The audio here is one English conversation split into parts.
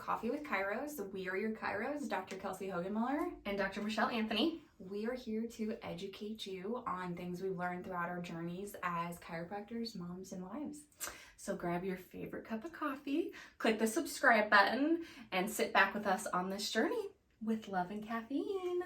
Coffee with Chiros. We are your Chiros, Dr. Kelsie Hogenmiller and Dr. Michelle Anthony. We are here to educate you on things we've learned throughout our journeys as chiropractors, moms, and wives. So grab your favorite cup of coffee, click the subscribe button, and sit back with us on this journey with love and caffeine.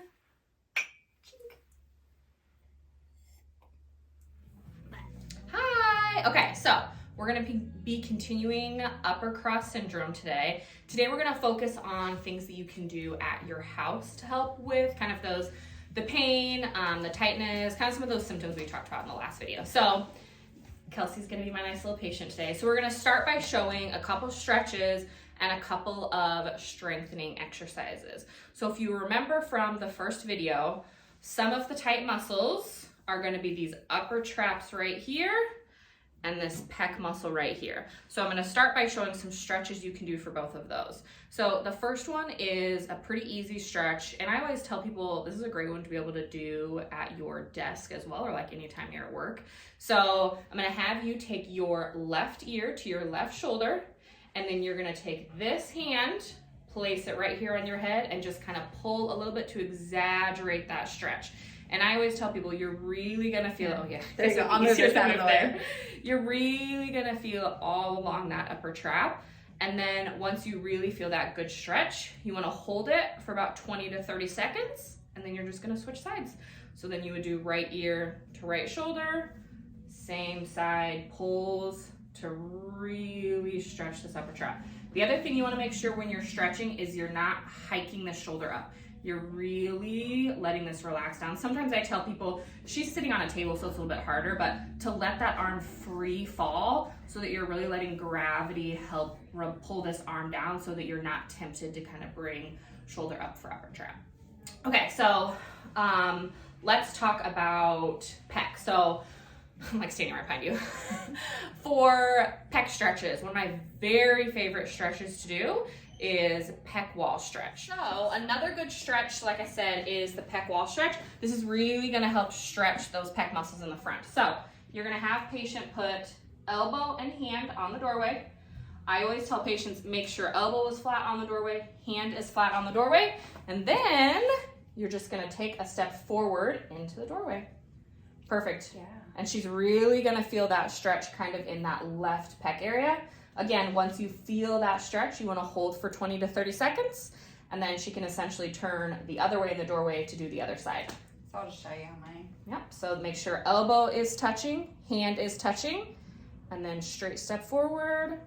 Hi! Okay, so we're going to be continuing upper cross syndrome today. Today we're going to focus on things that you can do at your house to help with kind of the pain, the tightness, kind of some of those symptoms we talked about in the last video. So Kelsey's going to be my nice little patient today. So we're going to start by showing a couple stretches and a couple of strengthening exercises. So if you remember from the first video, some of the tight muscles are going to be these upper traps right here and this pec muscle right here. So I'm going to start by showing some stretches you can do for both of those. So the first one is a pretty easy stretch, and I always tell people this is a great one to be able to do at your desk as well, or like anytime you're at work. So I'm going to have you take your left ear to your left shoulder, and then you're going to take this hand, place it right here on your head, and just kind of pull a little bit to exaggerate that stretch. And I always tell people you're really gonna feel, oh yeah, there you go, I'll move this out of the way. You're really gonna feel all along that upper trap. And then once you really feel that good stretch, you wanna hold it for about 20 to 30 seconds, and then you're just gonna switch sides. So then you would do right ear to right shoulder, same side, pulls to really stretch this upper trap. The other thing you wanna make sure when you're stretching is you're not hiking the shoulder up. You're really letting this relax down. Sometimes I tell people, she's sitting on a table, so it's a little bit harder, but to let that arm free fall so that you're really letting gravity help pull this arm down so that you're not tempted to kind of bring shoulder up for upper trap. Okay, so let's talk about pec. So I'm like standing right behind you. For pec stretches, one of my very favorite stretches to do is pec wall stretch. So another good stretch, like I said, is the pec wall stretch. This is really gonna help stretch those pec muscles in the front. So you're gonna have patient put elbow and hand on the doorway. I always tell patients, make sure elbow is flat on the doorway, hand is flat on the doorway, and then you're just gonna take a step forward into the doorway. Perfect. Yeah. And she's really gonna feel that stretch kind of in that left pec area. Again, once you feel that stretch, you want to hold for 20 to 30 seconds, and then she can essentially turn the other way in the doorway to do the other side. So I'll just show you mine. Yep, so make sure elbow is touching, hand is touching, and then straight step forward.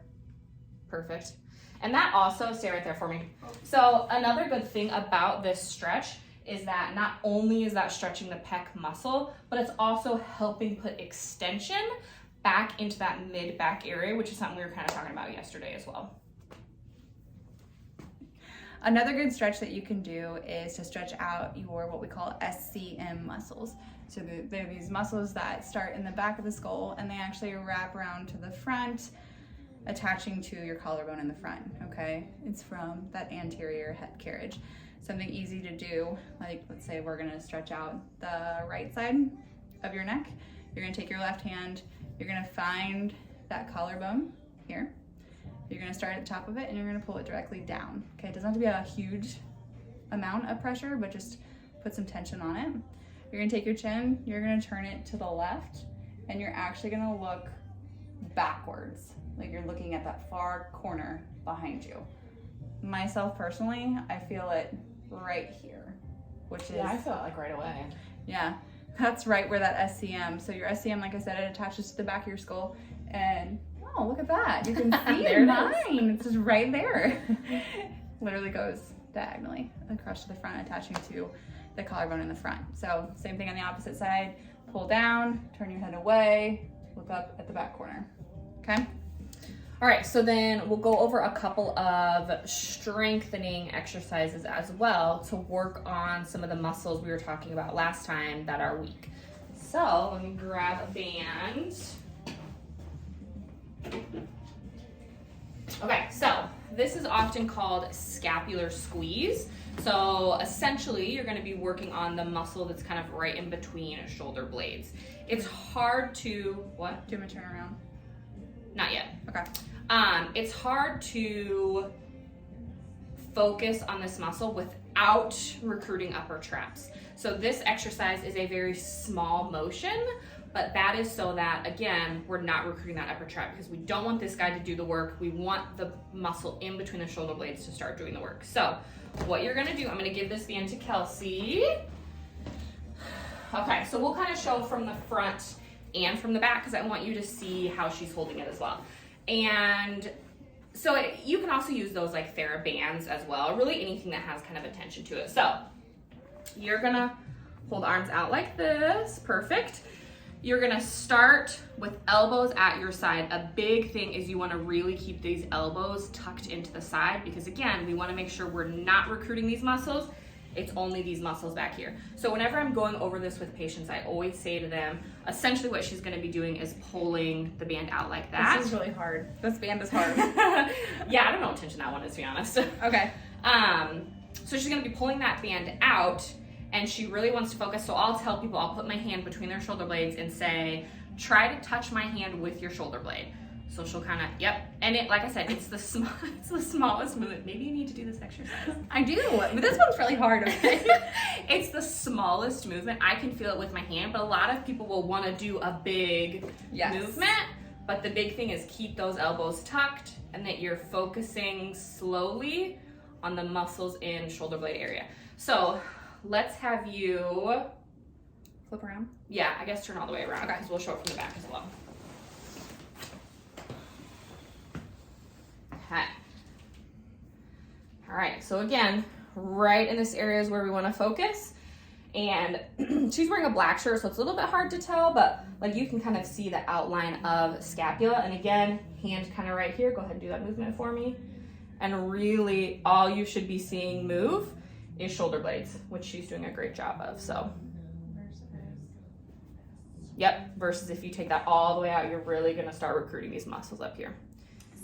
Perfect. And that also, stay right there for me. So another good thing about this stretch is that not only is that stretching the pec muscle, but it's also helping put extension back into that mid-back area, which is something we were kind of talking about yesterday as well. Another good stretch that you can do is to stretch out your what we call SCM muscles. So they're these muscles that start in the back of the skull and they actually wrap around to the front, attaching to your collarbone in the front, okay? It's from that anterior head carriage. Something easy to do, like let's say we're gonna stretch out the right side of your neck. You're gonna take your left hand, you're gonna find that collarbone here. You're gonna start at the top of it and you're gonna pull it directly down. Okay, it doesn't have to be a huge amount of pressure, but just put some tension on it. You're gonna take your chin, you're gonna turn it to the left, and you're actually gonna look backwards, like you're looking at that far corner behind you. Myself personally, I feel it right here, which is... Yeah, I feel it like right away. Yeah. That's right where that SCM, so your SCM, like I said, it attaches to the back of your skull, and oh, look at that. You can see mine. It's just right there. Literally goes diagonally across to the front, attaching to the collarbone in the front. So same thing on the opposite side. Pull down, turn your head away, look up at the back corner, okay? All right, so then we'll go over a couple of strengthening exercises as well to work on some of the muscles we were talking about last time that are weak. So let me grab a band. Okay, so this is often called scapular squeeze. So essentially you're gonna be working on the muscle that's kind of right in between shoulder blades. It's hard to, what? Do you want me to turn around? Not yet. Okay. It's hard to focus on this muscle without recruiting upper traps. So this exercise is a very small motion, but that is so that, again, we're not recruiting that upper trap because we don't want this guy to do the work. We want the muscle in between the shoulder blades to start doing the work. So what you're gonna do, I'm gonna give this band to Kelsie. Okay, so we'll kind of show from the front and from the back because I want you to see how she's holding it as well. And so you can also use those like TheraBands as well, really anything that has kind of a tension to it. So you're gonna hold arms out like this, perfect. You're gonna start with elbows at your side. A big thing is you wanna really keep these elbows tucked into the side because again, we wanna make sure we're not recruiting these muscles. It's only these muscles back here. So whenever I'm going over this with patients, I always say to them, essentially what she's gonna be doing is pulling the band out like that. This is really hard. This band is hard. Yeah, I don't know what tension that one is, to be honest. Okay. So she's gonna be pulling that band out and she really wants to focus. So I'll tell people, I'll put my hand between their shoulder blades and say, try to touch my hand with your shoulder blade. So she'll kind of, yep. And it, like I said, it's the smallest movement. Maybe you need to do this exercise. I do, but this one's really hard, okay? It's the smallest movement. I can feel it with my hand, but a lot of people will want to do a big movement. But the big thing is keep those elbows tucked and that you're focusing slowly on the muscles in shoulder blade area. So let's have you Flip around. Yeah, I guess turn all the way around because we'll show it from the back as well. Okay. All right, so again, right in this area is where we want to focus. And she's wearing a black shirt, so it's a little bit hard to tell, but like you can kind of see the outline of scapula. And again, hand kind of right here. Go ahead and do that movement for me. And really all you should be seeing move is shoulder blades, which she's doing a great job of, so. Yep, versus if you take that all the way out, you're really gonna start recruiting these muscles up here.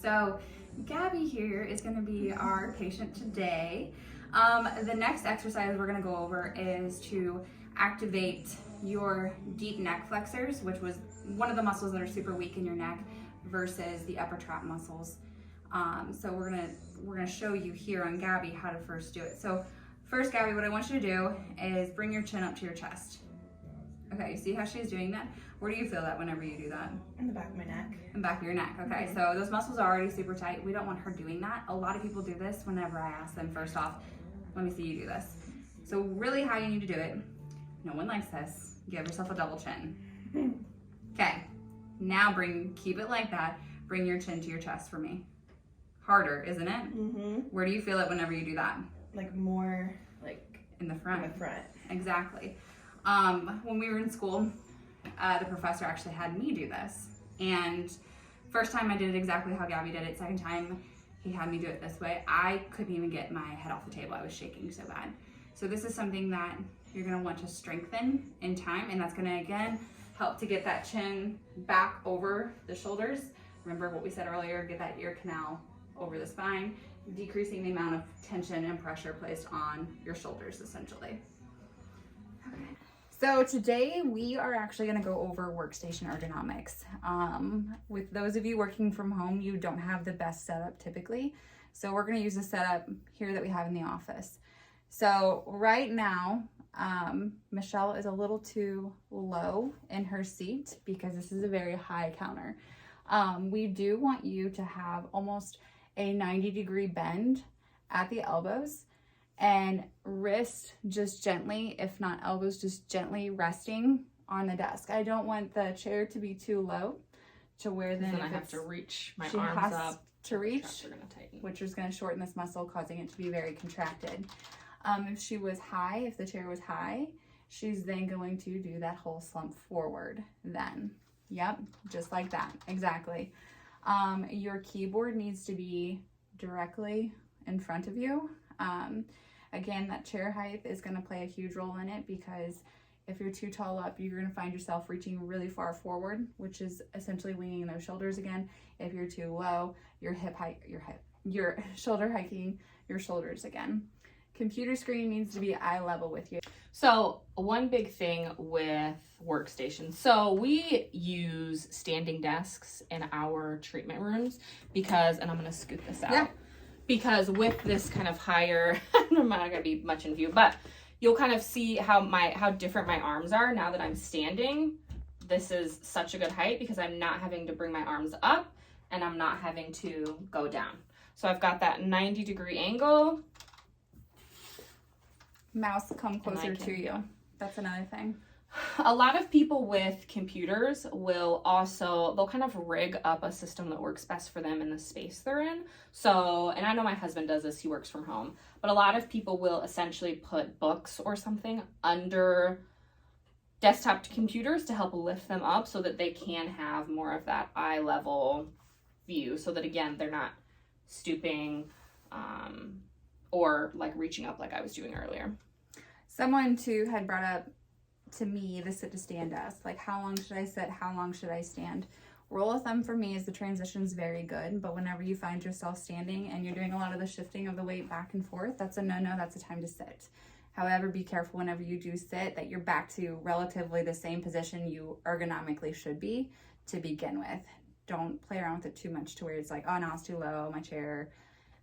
So Gabby here is gonna be our patient today. The next exercise we're gonna go over is to activate your deep neck flexors, which was one of the muscles that are super weak in your neck versus the upper trap muscles. So we're gonna show you here on Gabby how to first do it. So first, Gabby, what I want you to do is bring your chin up to your chest. Okay, you see how she's doing that? Where do you feel that whenever you do that? In the back of my neck. In the back of your neck, okay. So those muscles are already super tight. We don't want her doing that. A lot of people do this whenever I ask them, first off, let me see you do this. So really how you need to do it, no one likes this, give yourself a double chin. Okay, now keep it like that. Bring your chin to your chest for me. Harder, isn't it? Mm-hmm. Where do you feel it whenever you do that? Like more like in the front. In the front. Exactly. When we were in school, the professor actually had me do this. And first time I did it exactly how Gabby did it. Second time he had me do it this way. I couldn't even get my head off the table. I was shaking so bad. So this is something that you're gonna want to strengthen in time, and that's gonna, again, help to get that chin back over the shoulders. Remember what we said earlier, get that ear canal over the spine, decreasing the amount of tension and pressure placed on your shoulders, essentially. Okay. So today we are actually going to go over workstation ergonomics. With those of you working from home, you don't have the best setup typically. So we're going to use the setup here that we have in the office. So right now, Michelle is a little too low in her seat because this is a very high counter. We do want you to have almost a 90-degree bend at the elbows and wrist just gently, if not elbows, just gently resting on the desk. I don't want the chair to be too low to where then I have to reach my she arms has up. To reach, Tighten. which is going to shorten this muscle, causing it to be very contracted. If she was high, if the chair was high, she's then going to do that whole slump forward then. Yep, just like that, exactly. Your keyboard needs to be directly in front of you. Again, that chair height is going to play a huge role in it because if you're too tall up, you're going to find yourself reaching really far forward, which is essentially leaning those shoulders again. If you're too low, your shoulder hiking your shoulders again. Computer screen needs to be eye level with you. So one big thing with workstations, so we use standing desks in our treatment rooms because, and I'm going to scoot this out. Yeah. because with this kind of higher, I'm not gonna be much in view, but you'll kind of see how different my arms are now that I'm standing. This is such a good height because I'm not having to bring my arms up and I'm not having to go down. So I've got that 90-degree angle. Mouse come closer to you. That's another thing. A lot of people with computers will also, they'll kind of rig up a system that works best for them in the space they're in. So, and I know my husband does this, he works from home, but a lot of people will essentially put books or something under desktop computers to help lift them up so that they can have more of that eye level view, so that again, they're not stooping or like reaching up like I was doing earlier. Someone too had brought up to me the sit to stand desk, like how long should I sit, how long should I stand? Rule of thumb for me is the transition's very good, but whenever you find yourself standing and you're doing a lot of the shifting of the weight back and forth, that's a no-no, that's a time to sit. However, be careful whenever you do sit that you're back to relatively the same position you ergonomically should be to begin with. Don't play around with it too much to where it's like, oh no, it's too low, my chair,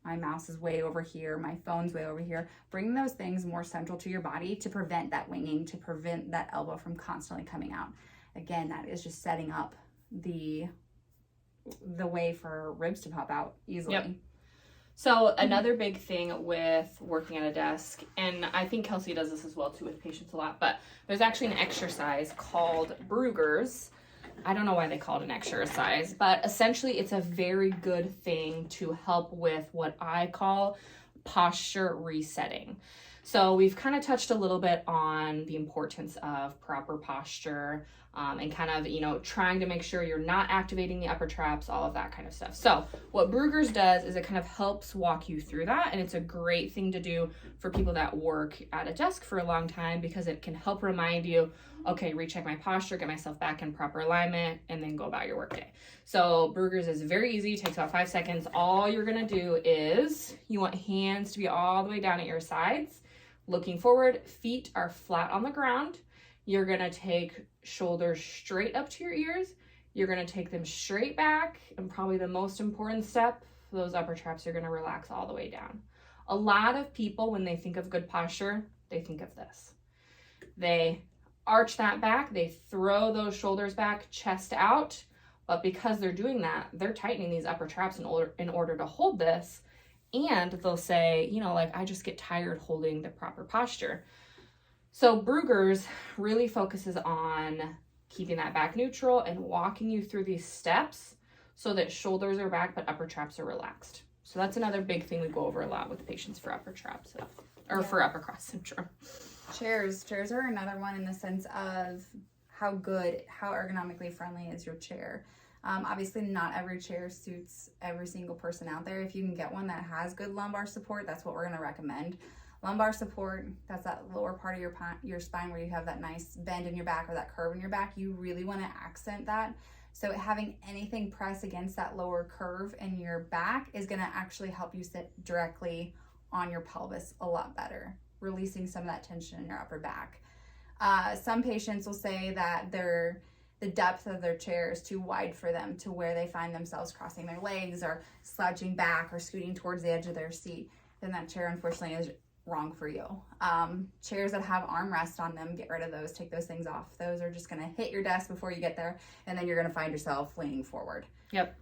my mouse is way over here, my phone's way over here. Bring those things more central to your body to prevent that winging, to prevent that elbow from constantly coming out. Again, that is just setting up the way for ribs to pop out easily. Yep. So another big thing with working at a desk, and I think Kelsie does this as well too with patients a lot, but there's actually an exercise called Brugger's. I don't know why they call it an exercise, but essentially it's a very good thing to help with what I call posture resetting. So we've kind of touched a little bit on the importance of proper posture and kind of, you know, trying to make sure you're not activating the upper traps, all of that kind of stuff. So what Brugger's does is it kind of helps walk you through that. And it's a great thing to do for people that work at a desk for a long time because it can help remind you, okay, recheck my posture, get myself back in proper alignment, and then go about your workday. So Brugger's is very easy, takes about 5 seconds. All you're gonna do is you want hands to be all the way down at your sides, looking forward, feet are flat on the ground. You're gonna take shoulders straight up to your ears. You're gonna take them straight back, and probably the most important step, those upper traps are gonna relax all the way down. A lot of people, when they think of good posture, they think of this. They arch that back, they throw those shoulders back, chest out, but because they're doing that, they're tightening these upper traps in order to hold this, and they'll say, you know, like, I just get tired holding the proper posture. So Brugger's really focuses on keeping that back neutral and walking you through these steps so that shoulders are back but upper traps are relaxed. So that's another big thing we go over a lot with patients for upper traps or for upper cross syndrome. Chairs are another one in the sense of how ergonomically friendly is your chair. Obviously not every chair suits every single person out there. If you can get one that has good lumbar support, that's what we're going to recommend. Lumbar support, that's that lower part of your spine where you have that nice bend in your back or that curve in your back. You really want to accent that. So having anything press against that lower curve in your back is going to actually help you sit directly on your pelvis a lot better, releasing some of that tension in your upper back. Some patients will say that the depth of their chair is too wide for them to where they find themselves crossing their legs or slouching back or scooting towards the edge of their seat. Then that chair, unfortunately, is wrong for you. Chairs that have armrests on them, get rid of those, take those things off. Those are just going to hit your desk before you get there, and then you're going to find yourself leaning forward. Yep.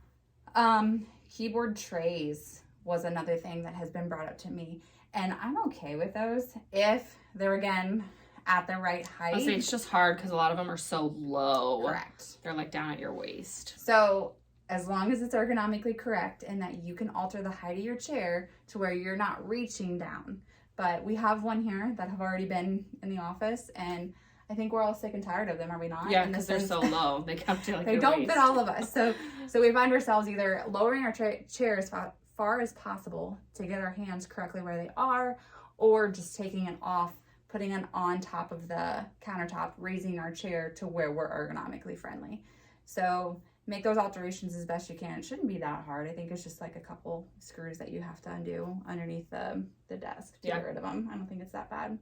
Keyboard trays was another thing that has been brought up to me, and I'm okay with those if they're, again, at the right height. I'll say it's just hard because a lot of them are so low. Correct. They're like down at your waist. So as long as it's ergonomically correct and that you can alter the height of your chair to where you're not reaching down. But we have one here that have already been in the office, and I think we're all sick and tired of them, are we not? Yeah, because they're so low. They come to like they your don't waist. fit all of us. So we find ourselves either lowering our chair as far as possible to get our hands correctly where they are, or just taking it off, putting it on top of the countertop, raising our chair to where we're ergonomically friendly. So make those alterations as best you can. It shouldn't be that hard. I think it's just like a couple screws that you have to undo underneath the desk to get rid of them. I don't think it's that bad.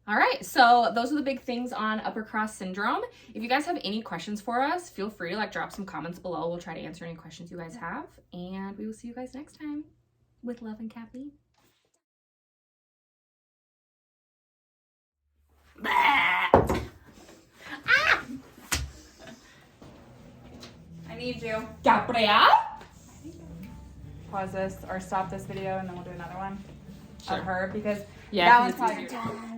All right, so those are the big things on upper cross syndrome. If you guys have any questions for us, feel free to drop some comments below. We'll try to answer any questions you guys have, and we will see you guys next time. with love and caffeine. I need you. Gabriel? Pause this or stop this video and then we'll do another one Sure. of her because Yeah, that 'cause one's it's probably easier.